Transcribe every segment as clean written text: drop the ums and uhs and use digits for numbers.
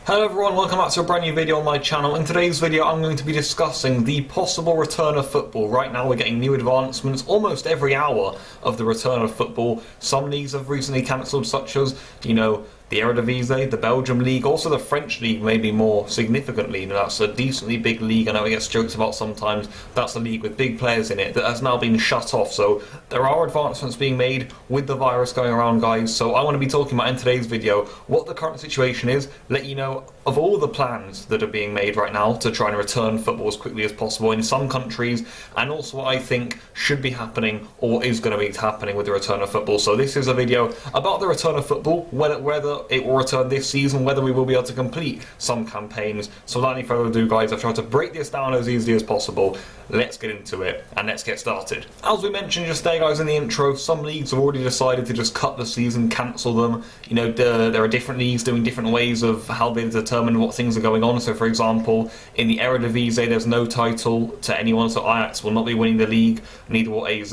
Hello everyone, welcome back to a brand new video on my channel. In today's video I'm going to be discussing the possible return of football. Right now we're getting new advancements almost every hour of the return of football. Some leagues have recently cancelled, such as, the Eredivisie, the Belgium League, also the French League maybe more significantly. That's a decently big league. I know it gets joked about sometimes. That's a league with big players in it that has now been shut off. So there are advancements being made with the virus going around, guys. So I want to be talking about in today's video what the current situation is, let you know of all the plans that are being made right now to try and return football as quickly as possible in some countries, and also what I think should be happening or is going to be happening with the return of football. So this is a video about the return of football, whether it will return this season, whether we will be able to complete some campaigns. So without any further ado, guys, I've tried to break this down as easily as possible. Let's get into it and let's get started. As we mentioned just there, guys, in the intro, some leagues have already decided to just cut the season, cancel them. There are different leagues doing different ways of how they determine what things are going on. So for example, in the Eredivisie there's no title to anyone, so Ajax will not be winning the league, neither will AZ.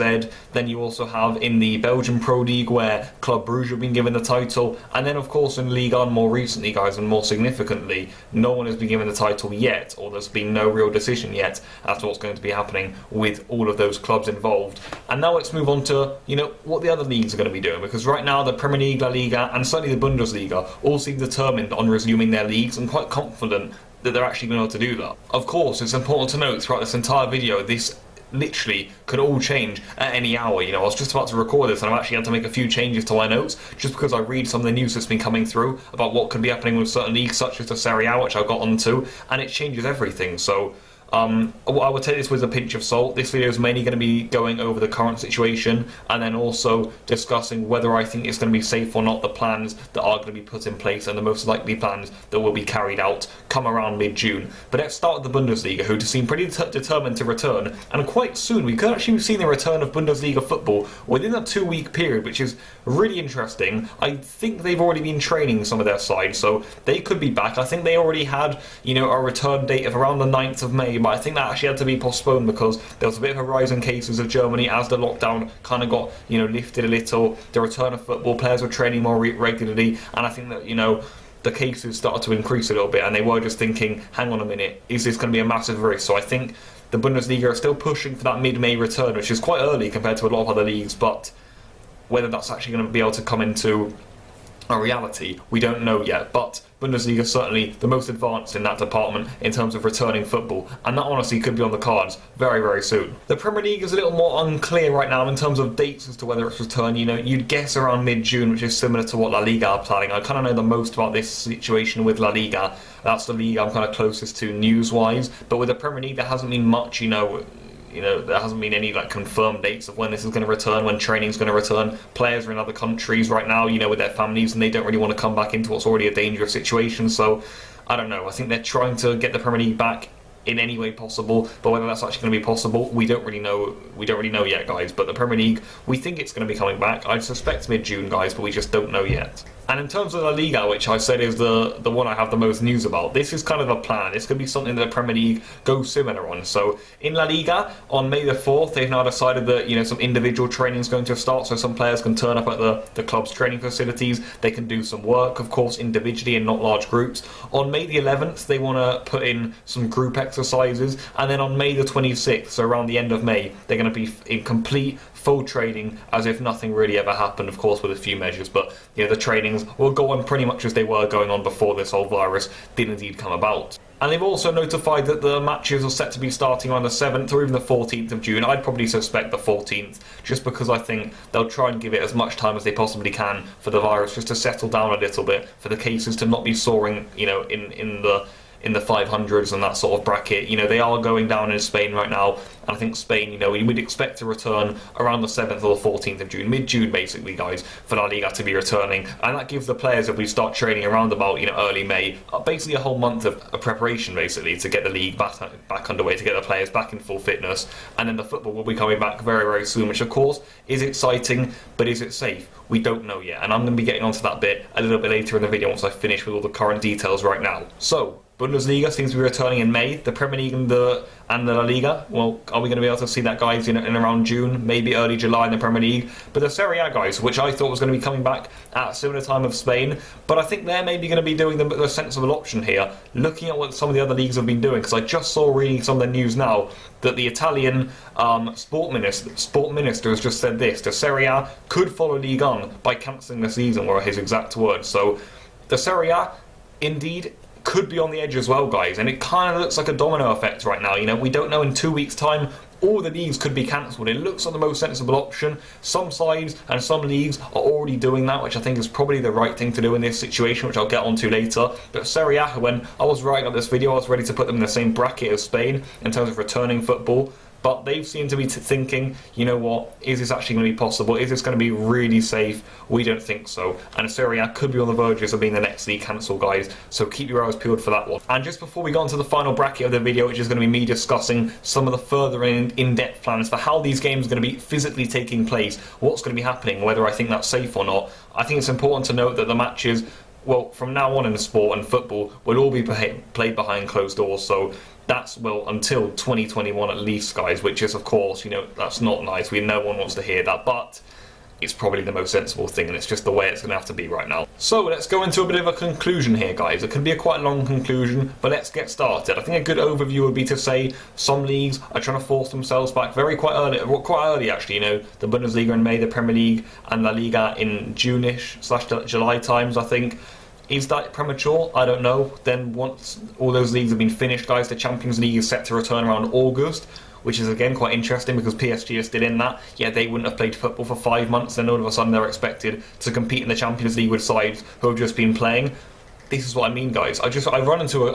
Then you also have in the Belgian Pro League where Club Brugge have been given the title, and then of course in Ligue 1 more recently, guys, and more significantly, no one has been given the title yet, or there's been no real decision yet as to what's going to be happening with all of those clubs involved. And now let's move on to what the other leagues are going to be doing, because right now the Premier League, La Liga and certainly the Bundesliga all seem determined on resuming their leagues and quite confident that they're actually going to be able to do that. Of course, it's important to note throughout this entire video, this literally could all change at any hour. I was just about to record this and I've actually had to make a few changes to my notes just because I read some of the news that's been coming through about what could be happening with certain leagues such as the Serie A, which I got onto, and it changes everything. So I would take this with a pinch of salt. This video is mainly going to be going over the current situation and then also discussing whether I think it's going to be safe or not, the plans that are going to be put in place and the most likely plans that will be carried out come around mid-June. But let's start with the Bundesliga, who seem pretty determined to return, and quite soon we could actually see the return of Bundesliga football within a 2-week period, which is really interesting. I think they've already been training some of their sides, so they could be back. I think they already had a return date of around the 9th of May, but I think that actually had to be postponed because there was a bit of a rise in cases of Germany as the lockdown kind of got lifted a little. The return of football, players were training more regularly, and I think that the cases started to increase a little bit, and they were just thinking, hang on a minute, is this going to be a massive risk? So I think the Bundesliga are still pushing for that mid-May return, which is quite early compared to a lot of other leagues, but whether that's actually going to be able to come into a reality, we don't know yet. But Bundesliga is certainly the most advanced in that department in terms of returning football, and that honestly could be on the cards very, very soon. The Premier League is a little more unclear right now in terms of dates as to whether it's return. You'd guess around mid-June, which is similar to what La Liga are planning. I kind of know the most about this situation with La Liga. That's the league I'm kind of closest to news-wise, but with the Premier League there hasn't been much, there hasn't been any confirmed dates of when this is going to return, when training is going to return. Players are in other countries right now, with their families, and they don't really want to come back into what's already a dangerous situation. So I don't know. I think they're trying to get the Premier League back in any way possible, but whether that's actually going to be possible, we don't really know. We don't really know yet, guys. But the Premier League, we think it's going to be coming back. I suspect mid-June, guys, but we just don't know yet. And in terms of La Liga, which I said is the one I have the most news about, this is kind of a plan. This could be something that the Premier League goes similar on. So in La Liga, on May the 4th, they've now decided that some individual training is going to start, so some players can turn up at the club's training facilities. They can do some work, of course, individually and not large groups. On May the 11th, they want to put in some group exercises, and then on May the 26th, so around the end of May, they're going to be in complete full training as if nothing really ever happened, of course with a few measures, but the trainings will go on pretty much as they were going on before this whole virus did indeed come about. And they've also notified that the matches are set to be starting on the 7th or even the 14th of June. I'd probably suspect the 14th, just because I think they'll try and give it as much time as they possibly can for the virus just to settle down a little bit, for the cases to not be soaring, in the 500s and that sort of bracket. They are going down in Spain right now, and I think Spain, we would expect to return around the 7th or the 14th of June, mid-June basically, guys, for La Liga to be returning, and that gives the players, if we start training around about, early May, basically a whole month of preparation, basically, to get the league back underway, to get the players back in full fitness, and then the football will be coming back very, very soon, which of course is exciting, but is it safe? We don't know yet, and I'm going to be getting onto that bit a little bit later in the video once I finish with all the current details right now. So, Bundesliga seems to be returning in May. The Premier League and the La Liga, well, are we going to be able to see that, guys, in around June, maybe early July in the Premier League? But the Serie A, guys, which I thought was going to be coming back at a similar time of Spain, but I think they're maybe going to be doing the sensible option here, looking at what some of the other leagues have been doing, because I just saw reading some of the news now that the Italian sport minister has just said this: the Serie A could follow Ligue 1 by cancelling the season, were his exact words. So the Serie A, indeed, could be on the edge as well, guys, and it kind of looks like a domino effect right now. You know, we don't know, in 2 weeks' time all the leagues could be cancelled. It looks like the most sensible option. Some sides and some leagues are already doing that, which I think is probably the right thing to do in this situation, which I'll get onto later. But Serie A, when I was writing up this video, I was ready to put them in the same bracket as Spain in terms of returning football. But they've seemed to be thinking, you know what, is this actually going to be possible? Is this going to be really safe? We don't think so. And Serie A could be on the verges of being the next league cancelled, guys. So keep your eyes peeled for that one. And just before we go on to the final bracket of the video, which is going to be me discussing some of the further in-depth plans for how these games are going to be physically taking place, what's going to be happening, whether I think that's safe or not, I think it's important to note that the matches, well, from now on in the sport and football, will all be played behind closed doors. So that's, well, until 2021 at least, guys, which is, of course, you know, that's not nice. No one wants to hear that, but it's probably the most sensible thing, and it's just the way it's going to have to be right now. So let's go into a bit of a conclusion here, guys. It could be a quite long conclusion, but let's get started. I think a good overview would be to say some leagues are trying to force themselves back quite early actually. You know, the Bundesliga in May, the Premier League and La Liga in June-ish / July times, I think. Is that premature? I don't know. Then once all those leagues have been finished, guys, the Champions League is set to return around August, which is again quite interesting because PSG are still in that. Yeah, they wouldn't have played football for 5 months, and all of a sudden they're expected to compete in the Champions League with sides who have just been playing. This is what I mean, guys. I run into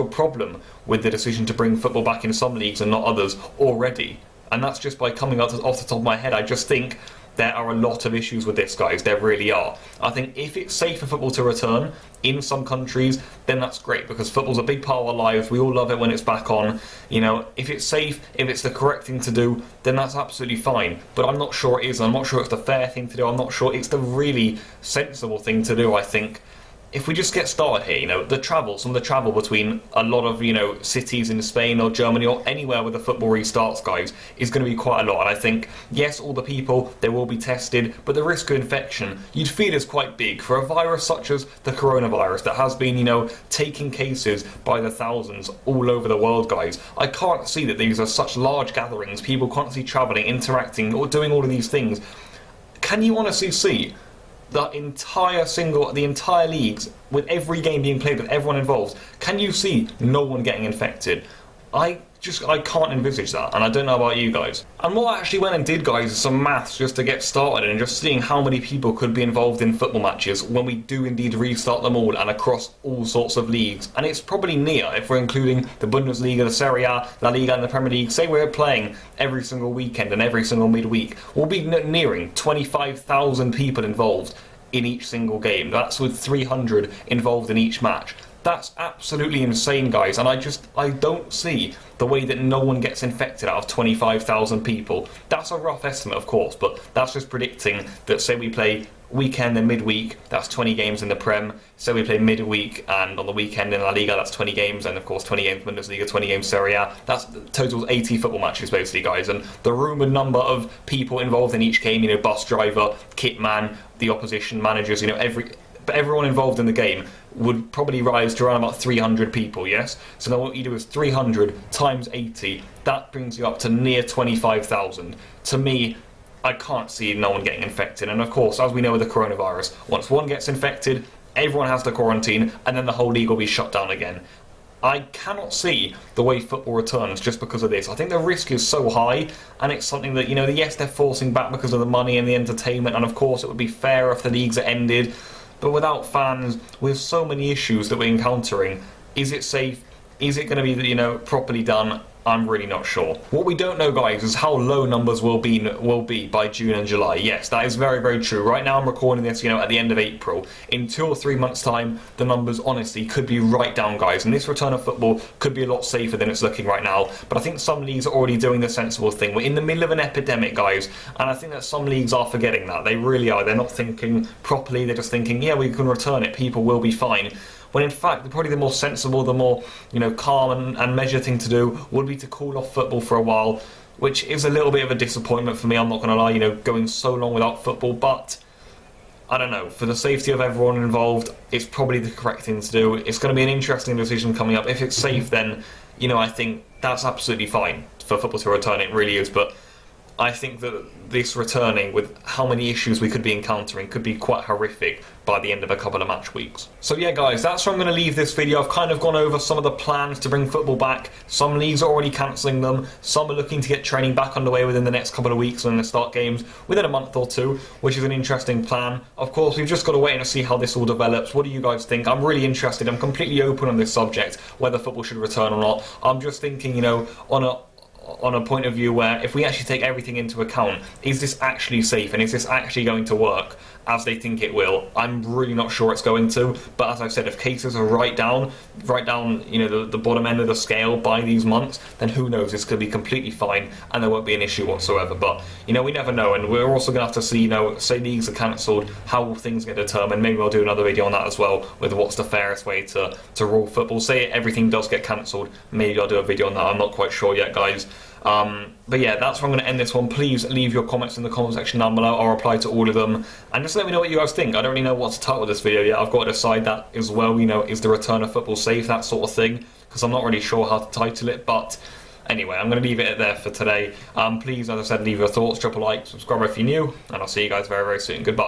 a problem with the decision to bring football back in some leagues and not others already, and that's just by coming off the top of my head. I just think there are a lot of issues with this, guys. There really are. I think if it's safe for football to return in some countries, then that's great, because football's a big part of our lives. We all love it when it's back on. You know, if it's safe, if it's the correct thing to do, then that's absolutely fine. But I'm not sure it is. I'm not sure it's the fair thing to do. I'm not sure it's the really sensible thing to do, I think. If we just get started here, you know, some of the travel between a lot of, you know, cities in Spain or Germany or anywhere where the football restarts, guys, is going to be quite a lot. And I think, yes, all the people, they will be tested, but the risk of infection, you'd feel, is quite big for a virus such as the coronavirus that has been, you know, taking cases by the thousands all over the world, guys. I can't see that these are such large gatherings, people constantly travelling, interacting, or doing all of these things. Can you honestly see the entire leagues, with every game being played, with everyone involved, can you see no one getting infected? I can't envisage that, and I don't know about you guys. And what I actually went and did, guys, is some maths just to get started and just seeing how many people could be involved in football matches when we do indeed restart them all and across all sorts of leagues. And it's probably near, if we're including the Bundesliga, the Serie A, La Liga and the Premier League, say we're playing every single weekend and every single midweek, we'll be nearing 25,000 people involved in each single game. That's with 300 involved in each match. That's absolutely insane, guys, and I don't see the way that no one gets infected out of 25,000 people. That's a rough estimate, of course, but that's just predicting that, say we play weekend and midweek, that's 20 games in the Prem. Say we play midweek and on the weekend in La Liga, that's 20 games, and of course 20 games Bundesliga, 20 games Serie A. That's totals 80 football matches, basically, guys. And the rumoured number of people involved in each game, you know, bus driver, kit man, the opposition managers, you know, everyone involved in the game would probably rise to around about 300 people, yes? So now what you do is 300 times 80, that brings you up to near 25,000. To me, I can't see no one getting infected. And of course, as we know with the coronavirus, once one gets infected, everyone has to quarantine, and then the whole league will be shut down again. I cannot see the way football returns just because of this. I think the risk is so high, and it's something that, you know, yes, they're forcing back because of the money and the entertainment, and of course it would be fair if the leagues are ended. But without fans, with so many issues that we're encountering, is it safe? Is it going to be, you know, properly done? I'm really not sure. What we don't know, guys, is how low numbers will be by June and July. Yes, that is very, very true. Right now I'm recording this, you know, at the end of April. In 2 or 3 months' time, the numbers, honestly, could be right down, guys. And this return of football could be a lot safer than it's looking right now. But I think some leagues are already doing the sensible thing. We're in the middle of an epidemic, guys. And I think that some leagues are forgetting that. They really are. They're not thinking properly. They're just thinking, yeah, we can return it. People will be fine. when in fact probably the more sensible, the more, you know, calm and measured thing to do would be to call off football for a while, which is a little bit of a disappointment for me, I'm not going to lie, you know, going so long without football, but I don't know, for the safety of everyone involved, it's probably the correct thing to do. It's going to be an interesting decision coming up. If it's safe, then, you know, I think that's absolutely fine for football to return, it really is, but I think that this returning, with how many issues we could be encountering, could be quite horrific by the end of a couple of match weeks. So yeah guys, that's where I'm going to leave this video. I've kind of gone over some of the plans to bring football back. Some leagues are already cancelling them, some are looking to get training back underway within the next couple of weeks and then start games within a month or two, which is an interesting plan. Of course, we've just got to wait and see how this all develops. What do you guys think? I'm really interested, I'm completely open on this subject, whether football should return or not. I'm just thinking, you know, on a point of view where if we actually take everything into account, is this actually safe and is this actually going to work as they think it will? I'm really not sure it's going to, but as I've said, if cases are right down, you know, the bottom end of the scale by these months, then who knows, this could be completely fine and there won't be an issue whatsoever. But, you know, we never know, and we're also going to have to see, you know, say leagues are cancelled, how will things get determined? Maybe we'll do another video on that as well, with what's the fairest way to rule football. Say everything does get cancelled, maybe I'll do a video on that, I'm not quite sure yet, guys. But yeah, that's where I'm going to end this one. Please leave your comments in the comment section down below. I'll reply to all of them, and just let me know what you guys think. I don't really know what to title this video yet. I've got to decide that as well, you know, is the return of football safe, that sort of thing, because I'm not really sure how to title it. But anyway, I'm going to leave it there for today. Please, as I said, leave your thoughts, drop a like, subscribe if you're new, and I'll see you guys very, very soon. Goodbye.